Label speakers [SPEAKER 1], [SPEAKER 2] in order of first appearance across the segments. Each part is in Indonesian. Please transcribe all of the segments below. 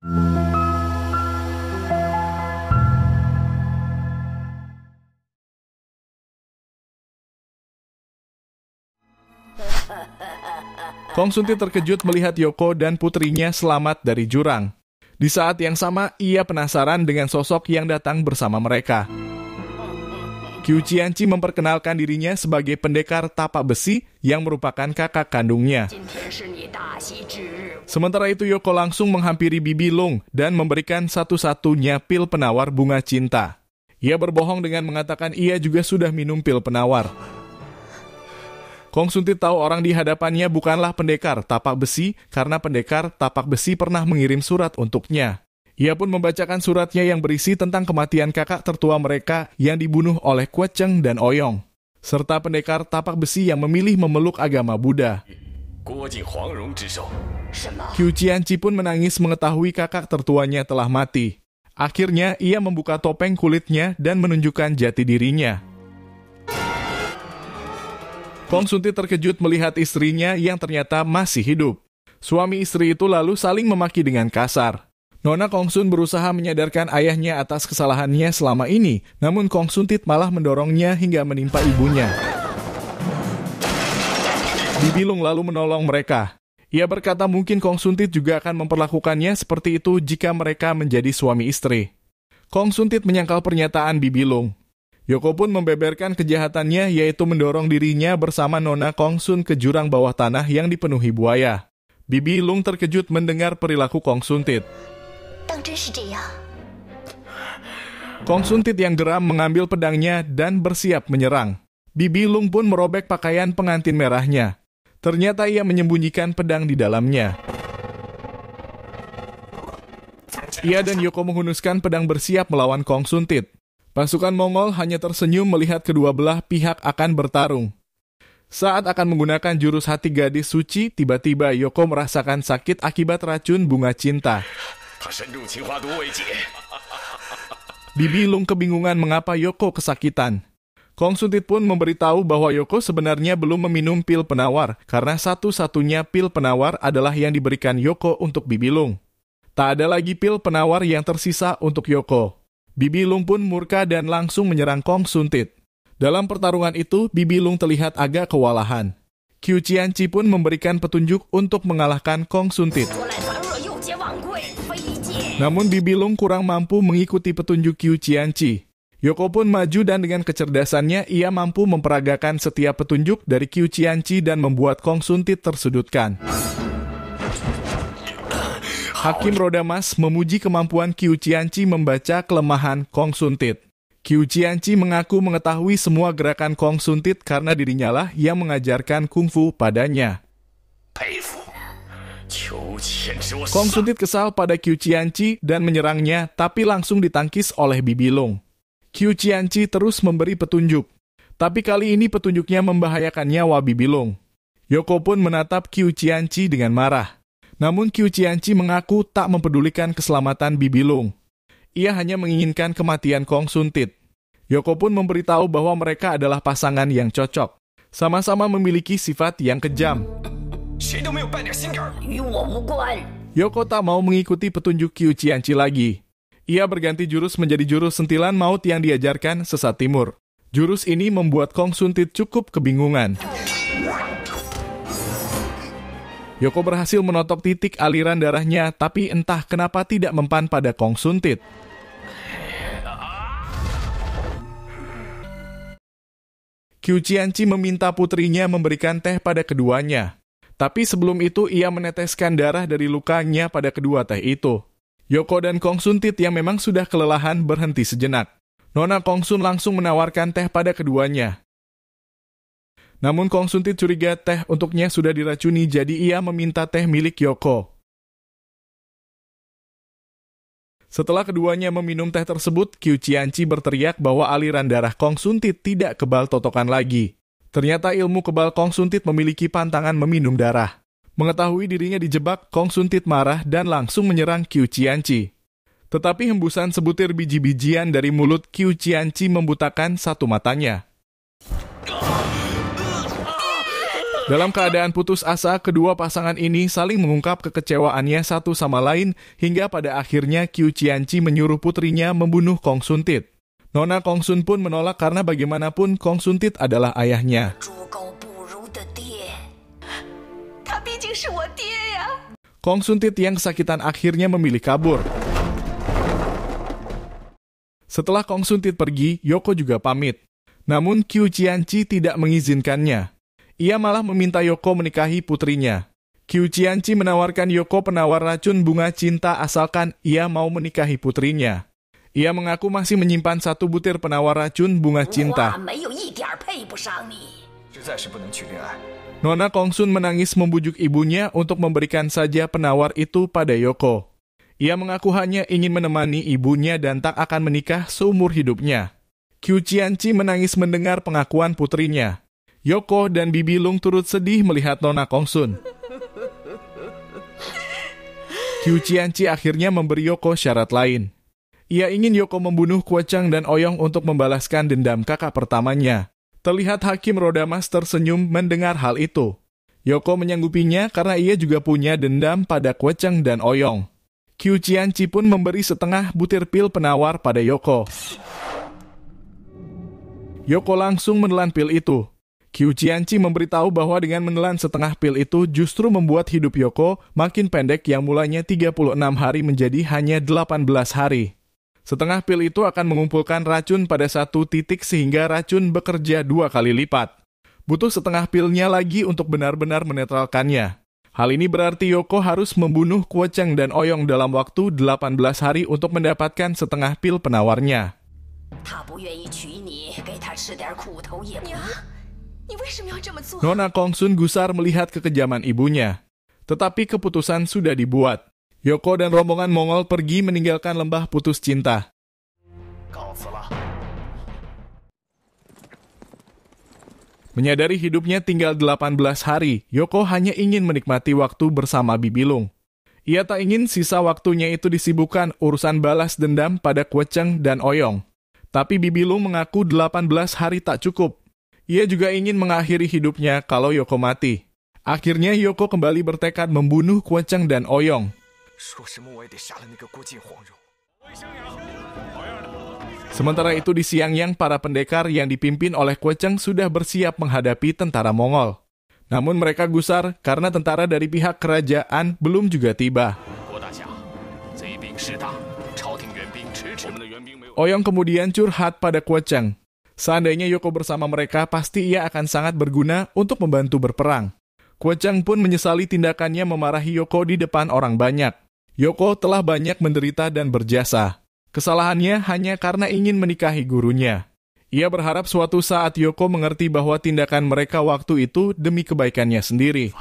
[SPEAKER 1] Kong Suntit terkejut melihat Yoko dan putrinya selamat dari jurang. Di saat yang sama, ia penasaran dengan sosok yang datang bersama mereka. Qiu Qianqi memperkenalkan dirinya sebagai pendekar tapak besi yang merupakan kakak kandungnya. Sementara itu, Yoko langsung menghampiri Bibi Lung dan memberikan satu-satunya pil penawar bunga cinta. Ia berbohong dengan mengatakan ia juga sudah minum pil penawar. Kong Suntit tahu orang di hadapannya bukanlah pendekar tapak besi karena pendekar tapak besi pernah mengirim surat untuknya. Ia pun membacakan suratnya yang berisi tentang kematian kakak tertua mereka yang dibunuh oleh Kue Cheng dan Ouyong, serta pendekar tapak besi yang memilih memeluk agama Buddha. Qiu Qianqi pun menangis mengetahui kakak tertuanya telah mati. Akhirnya ia membuka topeng kulitnya dan menunjukkan jati dirinya. Kong Suntit terkejut melihat istrinya yang ternyata masih hidup. Suami istri itu lalu saling memaki dengan kasar. Nona Kong Sun berusaha menyadarkan ayahnya atas kesalahannya selama ini, namun Kong Suntit malah mendorongnya hingga menimpa ibunya. Bibi Lung lalu menolong mereka. Ia berkata mungkin Kong Suntit juga akan memperlakukannya seperti itu jika mereka menjadi suami istri. Kong Suntit menyangkal pernyataan Bibi Lung. Yoko pun membeberkan kejahatannya, yaitu mendorong dirinya bersama Nona Kong Sun ke jurang bawah tanah yang dipenuhi buaya. Bibi Lung terkejut mendengar perilaku Kong Suntit. Kong Suntit yang geram mengambil pedangnya dan bersiap menyerang. Bibi Lung pun merobek pakaian pengantin merahnya. Ternyata ia menyembunyikan pedang di dalamnya. Ia dan Yoko menghunuskan pedang bersiap melawan Kong Suntit. Pasukan Mongol hanya tersenyum melihat kedua belah pihak akan bertarung. Saat akan menggunakan jurus hati gadis suci, tiba-tiba Yoko merasakan sakit akibat racun bunga cinta. Bibi Lung kebingungan mengapa Yoko kesakitan. Kong Suntit pun memberitahu bahwa Yoko sebenarnya belum meminum pil penawar, karena satu-satunya pil penawar adalah yang diberikan Yoko untuk Bibi Lung. Tak ada lagi pil penawar yang tersisa untuk Yoko. Bibi Lung pun murka dan langsung menyerang Kong Suntit. Dalam pertarungan itu, Bibi Lung terlihat agak kewalahan. Qiu Qianqi pun memberikan petunjuk untuk mengalahkan Kong Suntit. Namun Bibi Lung kurang mampu mengikuti petunjuk Qiu Qianqi. Yoko pun maju dan dengan kecerdasannya ia mampu memperagakan setiap petunjuk dari Qiu Qianqi dan membuat Kong Suntit tersudutkan. Hakim Roda Emas memuji kemampuan Qiu Qianqi membaca kelemahan Kong Suntit. Qiu Qianqi mengaku mengetahui semua gerakan Kong Suntit karena dirinya lah yang mengajarkan kungfu padanya. Kong Suntit kesal pada Qiu Qianqi dan menyerangnya, tapi langsung ditangkis oleh Bibi Lung. Qiu Qianqi terus memberi petunjuk, tapi kali ini petunjuknya membahayakan nyawa Bibi Lung. Yoko pun menatap Qiu Qianqi dengan marah. Namun Qiu Qianqi mengaku tak mempedulikan keselamatan Bibi Lung. Ia hanya menginginkan kematian Kong Suntit. Yoko pun memberitahu bahwa mereka adalah pasangan yang cocok. Sama-sama memiliki sifat yang kejam. Yoko tak mau mengikuti petunjuk Qiu Qianqi lagi. Ia berganti jurus menjadi jurus sentilan maut yang diajarkan Sesat Timur. Jurus ini membuat Kong Suntit cukup kebingungan. Yoko berhasil menotok titik aliran darahnya, tapi entah kenapa tidak mempan pada Kong Suntit. Qiu Qianqi meminta putrinya memberikan teh pada keduanya. Tapi sebelum itu ia meneteskan darah dari lukanya pada kedua teh itu. Yoko dan Kong Suntit yang memang sudah kelelahan berhenti sejenak. Nona Kong Sun langsung menawarkan teh pada keduanya. Namun Kong Suntit curiga teh untuknya sudah diracuni, jadi ia meminta teh milik Yoko. Setelah keduanya meminum teh tersebut, Qiu Qianqi berteriak bahwa aliran darah Kong Suntit tidak kebal totokan lagi. Ternyata ilmu kebal Kong Suntit memiliki pantangan meminum darah. Mengetahui dirinya dijebak, Kong Suntit marah dan langsung menyerang Qiu Qianqi. Tetapi hembusan sebutir biji-bijian dari mulut Qiu Qianqi membutakan satu matanya. Dalam keadaan putus asa, kedua pasangan ini saling mengungkap kekecewaannya satu sama lain hingga pada akhirnya Qiu Qianqi menyuruh putrinya membunuh Kong Suntit. Nona Kong Sun pun menolak karena bagaimanapun Kong Suntit adalah ayahnya. Kong Suntit yang kesakitan akhirnya memilih kabur. Setelah Kong Suntit pergi, Yoko juga pamit. Namun Qiu Qianqi tidak mengizinkannya. Ia malah meminta Yoko menikahi putrinya. Qiu Qianqi menawarkan Yoko penawar racun bunga cinta asalkan ia mau menikahi putrinya. Ia mengaku masih menyimpan 1 butir penawar racun bunga cinta. Nona Kong Sun menangis membujuk ibunya untuk memberikan saja penawar itu pada Yoko. Ia mengaku hanya ingin menemani ibunya dan tak akan menikah seumur hidupnya. Qiu Qianqi menangis mendengar pengakuan putrinya. Yoko dan Bibi Lung turut sedih melihat Nona Kong Sun. Qiu Qianqi akhirnya memberi Yoko syarat lain. Ia ingin Yoko membunuh Kuo Cheng dan Oyong untuk membalaskan dendam kakak pertamanya. Terlihat Hakim Rodamas tersenyum mendengar hal itu. Yoko menyanggupinya karena ia juga punya dendam pada Kuo Cheng dan Oyong. Qiu Qianqi pun memberi setengah butir pil penawar pada Yoko. Yoko langsung menelan pil itu. Qiu Qianqi memberitahu bahwa dengan menelan setengah pil itu justru membuat hidup Yoko makin pendek yang mulanya 36 hari menjadi hanya 18 hari. Setengah pil itu akan mengumpulkan racun pada 1 titik sehingga racun bekerja 2 kali lipat. Butuh setengah pilnya lagi untuk benar-benar menetralkannya. Hal ini berarti Yoko harus membunuh Kuo Cheng dan Oyong dalam waktu 18 hari untuk mendapatkan setengah pil penawarnya. Nona Kong Sun gusar melihat kekejaman ibunya. Tetapi keputusan sudah dibuat. Yoko dan rombongan Mongol pergi meninggalkan lembah putus cinta. Menyadari hidupnya tinggal 18 hari, Yoko hanya ingin menikmati waktu bersama Bibi Lung. Ia tak ingin sisa waktunya itu disibukkan urusan balas dendam pada Kuo Cheng dan Oyong. Tapi Bibi Lung mengaku 18 hari tak cukup. Ia juga ingin mengakhiri hidupnya kalau Yoko mati. Akhirnya Yoko kembali bertekad membunuh Kuo Cheng dan Oyong. Sementara itu di Xiangyang, para pendekar yang dipimpin oleh Kuo Cheng sudah bersiap menghadapi tentara Mongol. Namun mereka gusar karena tentara dari pihak kerajaan belum juga tiba. Oyong kemudian curhat pada Kuo Cheng. Seandainya Yoko bersama mereka, pasti ia akan sangat berguna untuk membantu berperang. Kuo Cheng pun menyesali tindakannya memarahi Yoko di depan orang banyak. Yoko telah banyak menderita dan berjasa. Kesalahannya hanya karena ingin menikahi gurunya. Ia berharap suatu saat Yoko mengerti bahwa tindakan mereka waktu itu demi kebaikannya sendiri.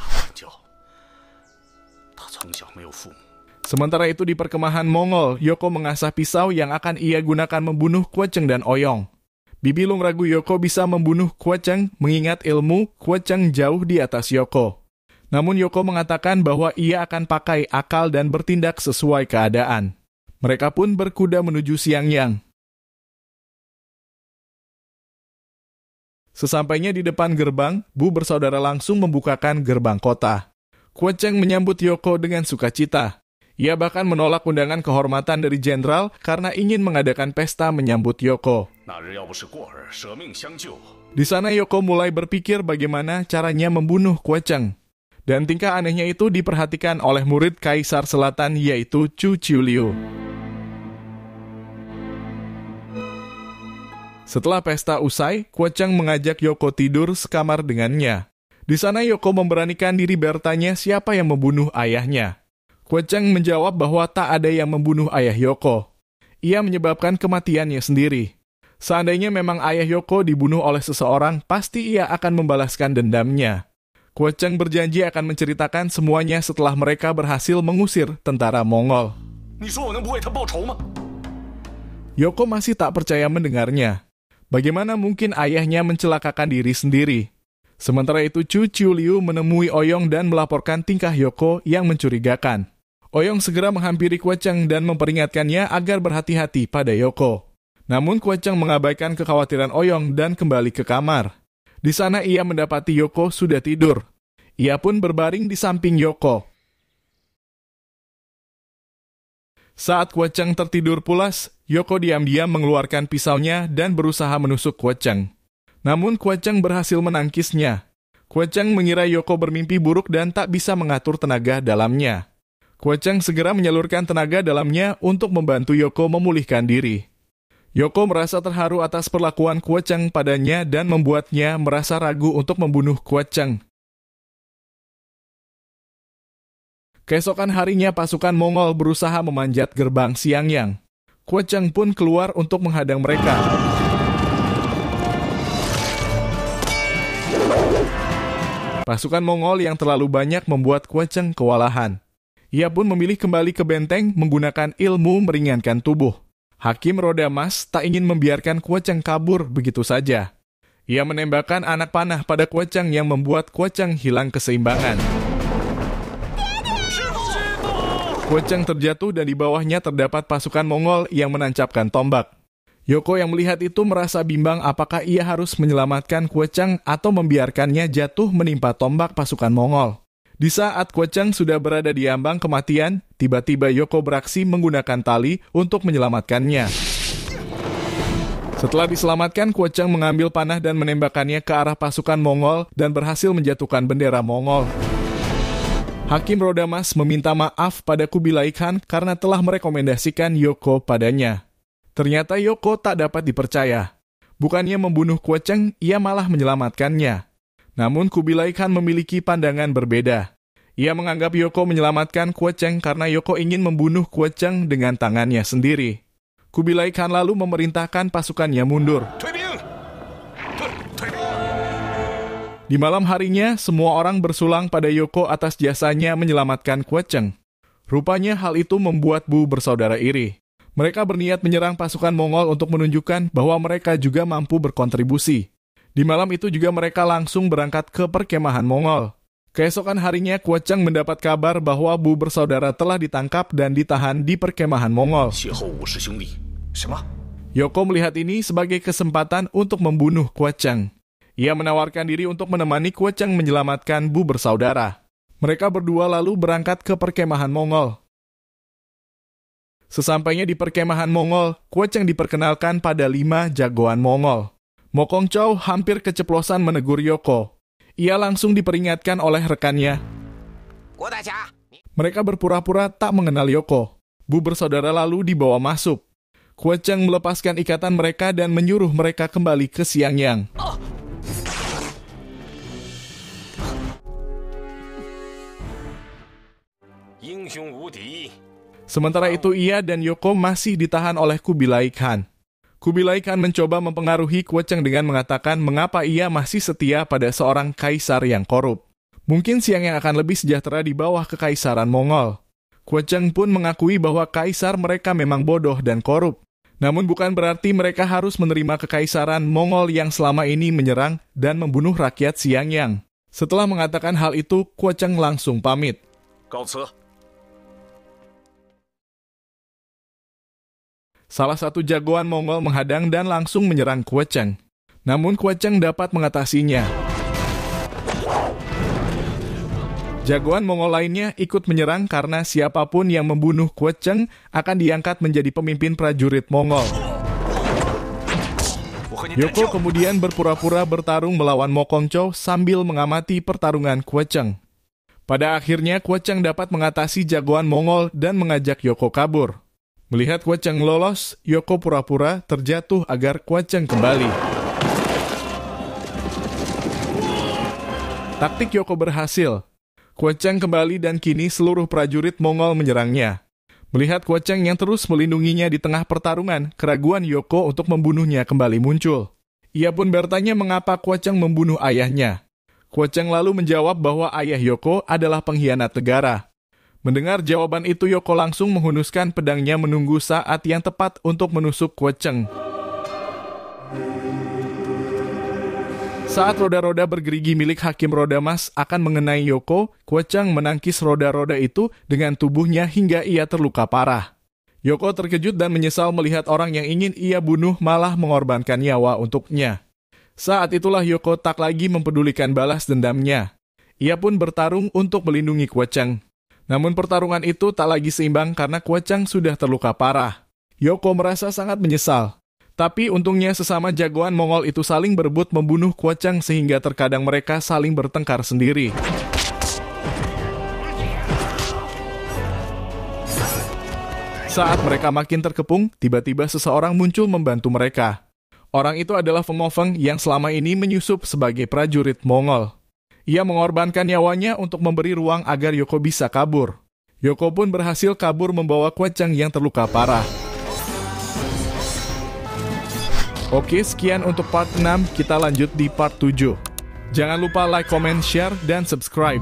[SPEAKER 1] Sementara itu di perkemahan Mongol, Yoko mengasah pisau yang akan ia gunakan membunuh Kuo Cheng dan Oyong. Bibi Lung ragu Yoko bisa membunuh Kuo Cheng mengingat ilmu Kuo Cheng jauh di atas Yoko. Namun Yoko mengatakan bahwa ia akan pakai akal dan bertindak sesuai keadaan. Mereka pun berkuda menuju Xiangyang. Sesampainya di depan gerbang, Bu bersaudara langsung membukakan gerbang kota. Kuo Cheng menyambut Yoko dengan sukacita. Ia bahkan menolak undangan kehormatan dari jenderal karena ingin mengadakan pesta menyambut Yoko. Di sana Yoko mulai berpikir bagaimana caranya membunuh Kuo Cheng. Dan tingkah anehnya itu diperhatikan oleh murid Kaisar Selatan yaitu Chu Qiuliu. Setelah pesta usai, Kuo Cheng mengajak Yoko tidur sekamar dengannya. Di sana Yoko memberanikan diri bertanya siapa yang membunuh ayahnya. Kuo Cheng menjawab bahwa tak ada yang membunuh ayah Yoko. Ia menyebabkan kematiannya sendiri. Seandainya memang ayah Yoko dibunuh oleh seseorang, pasti ia akan membalaskan dendamnya. Kuo Cheng berjanji akan menceritakan semuanya setelah mereka berhasil mengusir tentara Mongol. Yoko masih tak percaya mendengarnya. Bagaimana mungkin ayahnya mencelakakan diri sendiri? Sementara itu Chu Qiuliu menemui Oyong dan melaporkan tingkah Yoko yang mencurigakan. Oyong segera menghampiri Kuo Cheng dan memperingatkannya agar berhati-hati pada Yoko. Namun Kuo Cheng mengabaikan kekhawatiran Oyong dan kembali ke kamar. Di sana ia mendapati Yoko sudah tidur. Ia pun berbaring di samping Yoko. Saat Kue Cheng tertidur pulas, Yoko diam-diam mengeluarkan pisaunya dan berusaha menusuk Kue Cheng. Namun Kue Cheng berhasil menangkisnya. Kue Cheng mengira Yoko bermimpi buruk dan tak bisa mengatur tenaga dalamnya. Kue Cheng segera menyalurkan tenaga dalamnya untuk membantu Yoko memulihkan diri. Yoko merasa terharu atas perlakuan Kue Cheng padanya dan membuatnya merasa ragu untuk membunuh Kue Cheng. Keesokan harinya pasukan Mongol berusaha memanjat gerbang Xiangyang. Kue Cheng pun keluar untuk menghadang mereka. Pasukan Mongol yang terlalu banyak membuat Kue Cheng kewalahan. Ia pun memilih kembali ke benteng menggunakan ilmu meringankan tubuh. Hakim Roda Emas tak ingin membiarkan Kue Cheng kabur begitu saja. Ia menembakkan anak panah pada Kue Cheng yang membuat Kue Cheng hilang keseimbangan. Kue Cheng terjatuh dan di bawahnya terdapat pasukan Mongol yang menancapkan tombak. Yoko yang melihat itu merasa bimbang apakah ia harus menyelamatkan Kue Cheng atau membiarkannya jatuh menimpa tombak pasukan Mongol. Di saat Kue Cheng sudah berada di ambang kematian, tiba-tiba Yoko beraksi menggunakan tali untuk menyelamatkannya. Setelah diselamatkan, Kue Cheng mengambil panah dan menembakkannya ke arah pasukan Mongol dan berhasil menjatuhkan bendera Mongol. Hakim Roda Emas meminta maaf pada Kubilai Khan karena telah merekomendasikan Yoko padanya. Ternyata Yoko tak dapat dipercaya. Bukannya membunuh Kue Cheng, ia malah menyelamatkannya. Namun Kubilai Khan memiliki pandangan berbeda. Ia menganggap Yoko menyelamatkan Kue Cheng karena Yoko ingin membunuh Kue Cheng dengan tangannya sendiri. Kubilai Khan lalu memerintahkan pasukannya mundur. Di malam harinya, semua orang bersulang pada Yoko atas jasanya menyelamatkan Kue Cheng. Rupanya hal itu membuat Bu bersaudara iri. Mereka berniat menyerang pasukan Mongol untuk menunjukkan bahwa mereka juga mampu berkontribusi. Di malam itu juga mereka langsung berangkat ke perkemahan Mongol. Keesokan harinya, Kue Cheng mendapat kabar bahwa Bu bersaudara telah ditangkap dan ditahan di perkemahan Mongol. Yoko melihat ini sebagai kesempatan untuk membunuh Kue Cheng. Ia menawarkan diri untuk menemani Kue Cheng menyelamatkan Bu bersaudara. Mereka berdua lalu berangkat ke perkemahan Mongol. Sesampainya di perkemahan Mongol, Kue Cheng diperkenalkan pada 5 jagoan Mongol. Mo Kongzhou hampir keceplosan menegur Yoko. Ia langsung diperingatkan oleh rekannya. Mereka berpura-pura tak mengenal Yoko. Bu bersaudara lalu dibawa masuk. Kue Cheng melepaskan ikatan mereka dan menyuruh mereka kembali ke Xiangyang. Sementara itu ia dan Yoko masih ditahan oleh Kubilai Khan. Kubilai Khan mencoba mempengaruhi Kue Cheng dengan mengatakan mengapa ia masih setia pada seorang kaisar yang korup. Mungkin Xiangyang akan lebih sejahtera di bawah kekaisaran Mongol. Kue Cheng pun mengakui bahwa kaisar mereka memang bodoh dan korup. Namun bukan berarti mereka harus menerima kekaisaran Mongol yang selama ini menyerang dan membunuh rakyat Xiangyang. Setelah mengatakan hal itu, Kue Cheng langsung pamit. Salah satu jagoan Mongol menghadang dan langsung menyerang Kue Cheng. Namun Kue Cheng dapat mengatasinya. Jagoan Mongol lainnya ikut menyerang karena siapapun yang membunuh Kue Cheng akan diangkat menjadi pemimpin prajurit Mongol. Yoko kemudian berpura-pura bertarung melawan Mo Kongzhou sambil mengamati pertarungan Kue Cheng. Pada akhirnya Kue Cheng dapat mengatasi jagoan Mongol dan mengajak Yoko kabur. Melihat Kue Cheng lolos, Yoko pura-pura terjatuh agar Kue Cheng kembali. Taktik Yoko berhasil. Kue Cheng kembali dan kini seluruh prajurit Mongol menyerangnya. Melihat Kue Cheng yang terus melindunginya di tengah pertarungan, keraguan Yoko untuk membunuhnya kembali muncul. Ia pun bertanya mengapa Kue Cheng membunuh ayahnya. Kue Cheng lalu menjawab bahwa ayah Yoko adalah pengkhianat negara. Mendengar jawaban itu, Yoko langsung menghunuskan pedangnya menunggu saat yang tepat untuk menusuk Kue Cheng. Saat roda-roda bergerigi milik Hakim Roda Emas akan mengenai Yoko, Kue Cheng menangkis roda-roda itu dengan tubuhnya hingga ia terluka parah. Yoko terkejut dan menyesal melihat orang yang ingin ia bunuh malah mengorbankan nyawa untuknya. Saat itulah Yoko tak lagi mempedulikan balas dendamnya. Ia pun bertarung untuk melindungi Kwochang. Namun pertarungan itu tak lagi seimbang karena Kwochang sudah terluka parah. Yoko merasa sangat menyesal. Tapi untungnya sesama jagoan Mongol itu saling berebut membunuh Kwochang sehingga terkadang mereka saling bertengkar sendiri. Saat mereka makin terkepung, tiba-tiba seseorang muncul membantu mereka. Orang itu adalah Feng Mofeng yang selama ini menyusup sebagai prajurit Mongol. Ia mengorbankan nyawanya untuk memberi ruang agar Yoko bisa kabur. Yoko pun berhasil kabur membawa Kwochang yang terluka parah. Oke, sekian untuk part 6, kita lanjut di part 7. Jangan lupa like, comment, share, dan subscribe.